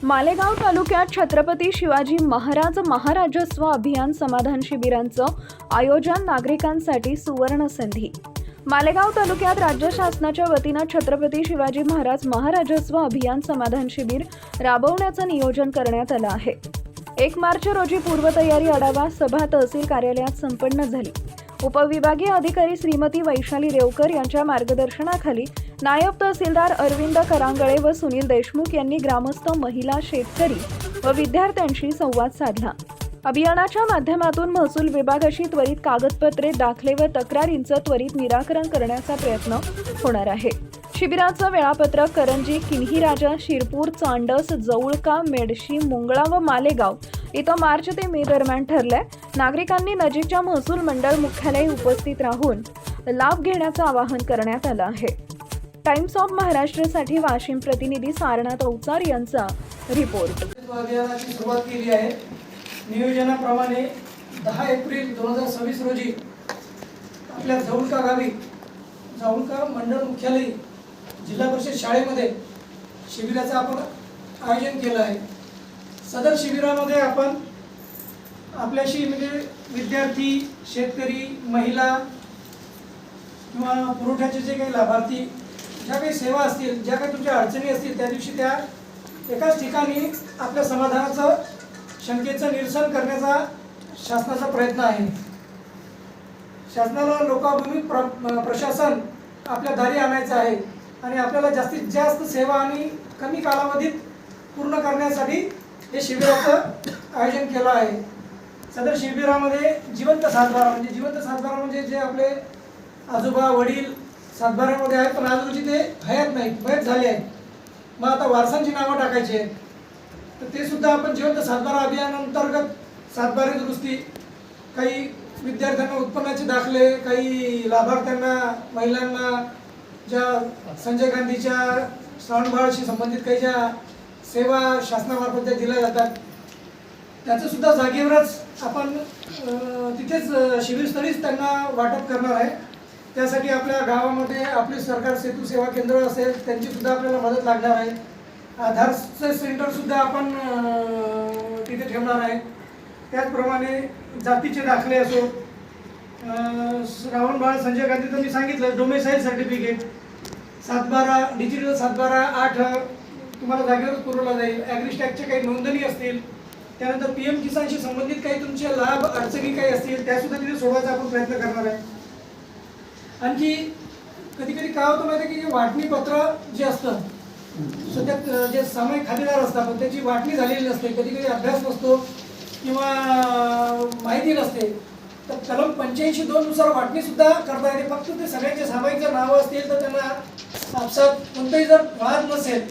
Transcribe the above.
मालेगाव तालुक्यात छत्रपती शिवाजी महाराज महाराजस्व अभियान समाधान शिबिरांचं आयोजन नागरिकांसाठी सुवर्ण संधी। मालेगाव तालुक्यात राज्य शासनाच्या वतीनं छत्रपती शिवाजी महाराज महाराजस्व अभियान समाधान शिबिर राबवण्याचं नियोजन करण्यात आलं आहे। 1 मार्च रोजी पूर्वतयारी आढावा सभा तहसील कार्यालयात संपन्न झाली। उपविभागीय अधिकारी श्रीमती वैशाली रेवकर यांच्या मार्गदर्शनाखाली नायब तहसीलदार अरविंद करांगळे व सुनील देशमुख यांनी ग्रामस्थ, महिला, शेतकरी व विद्यार्थ्यांशी संवाद साधला। अभियानाच्या माध्यमातून महसूल विभागाशी त्वरित कागदपत्रे, दाखले व तक्रारींचं त्वरित निराकरण करण्याचा प्रयत्न होणार आहे। शिबिराचं वेळापत्रक करंजी, किन्हीराजा, शिरपूर, चांडस, जवळका, मेडशी, मुंगळा व मालेगाव इथं मार्च ते मे दरम्यान ठरलंय। नागरिकांनी नजीकच्या महसूल मंडळ मुख्यालयी उपस्थित राहून लाभ घेण्याचं आवाहन करण्यात आलं आहे। टाइम्स ऑफ महाराष्ट्रसाठी वाशिम प्रतिनिधी सारनाथ अवचार यांचा रिपोर्ट। अभियानाची सुरुवात केली आहे। नियोजनाप्रमाणे 10 एप्रिल 2026 रोजी आपल्या जवळका गावी जवळका मंडळ मुख्यालय जिल्हा परिषद शाळेमध्ये शिबिराचं आपण आयोजन केलं आहे। सदर शिबिरामध्ये आपण आपल्याशी म्हणजे विद्यार्थी, शेतकरी, महिला किंवा पुरवठ्याचे जे काही लाभार्थी, ज्या काही सेवा असतील, ज्या काही तुमच्या अडचणी असतील, त्या दिवशी त्या एकाच ठिकाणी आपल्या समाधानाचं, शंकेचं निरसन करण्याचा शासनाचा प्रयत्न आहे। शासनाला लोकाभिमुख प्रशासन आपल्या दारी आणायचं आहे आणि आपल्याला जास्तीत जास्त सेवा आणि कमी कालावधीत पूर्ण करण्यासाठी हे शिबिराचं आयोजन केलं आहे। सदर शिबिरामध्ये जिवंत सातबारा म्हणजे जे आपले आजोबा, वडील सातबाऱ्यामध्ये आहेत पण आज रोजी ते हयात नाहीत, मयत झाले आहेत, मग आता वारसांची नावं टाकायची आहेत, तर ते सुद्धा आपण जिवंत सातबारा अभियानांतर्गत सातबारे दुरुस्ती, काही विद्यार्थ्यांना उत्पन्नाचे दाखले, काही लाभार्थ्यांना, महिलांना ज्या संजय गांधीच्या श्रावणबाळाशी संबंधित काही ज्या सेवा शासनामार्फत त्या दिल्या जातात, त्याचं सुद्धा जागेवरच आपण तिथेच शिबिरस्थळीच त्यांना वाटप करणार आहे। त्यासाठी आपल्या गावामध्ये आपले सरकार सेतू सेवा केंद्र असेल, त्यांची सुद्धा आपल्याला मदत लागणार आहे। आधारचं सेंटर सुद्धा आपण तिथे ठेवणार आहे। त्याचप्रमाणे जातीचे दाखले असो, श्रावणबाळ, संजय गांधी तर मी सांगितलं, डोमेसाईल सर्टिफिकेट, सातबारा, डिजिटल सातबारा 8 तुम्हाला जागेवरच पुरवला जाईल। ॲग्रिस्टॅकच्या काही नोंदणी असतील, त्यानंतर PM किसानशी संबंधित काही तुमचे लाभ, अडचणी काही असतील, त्यासुद्धा तिथे सोडवायचा आपण प्रयत्न करणार आहे। आणखी कधी कधी काय होतं माहिती आहे की वाटणी पत्र जे असतं, सध्या जे सामायिक खातेदार असतात पण त्याची वाटणी झालेली नसते, कधी कधी अभ्यास नसतो किंवा माहिती नसते, तर कलम 85(2) नुसार वाटणी सुद्धा करता येते। फक्त ते सगळ्यांचे सामायिकचं नावं असतील तर त्यांना आपसात कोणतंही जर वाद नसेल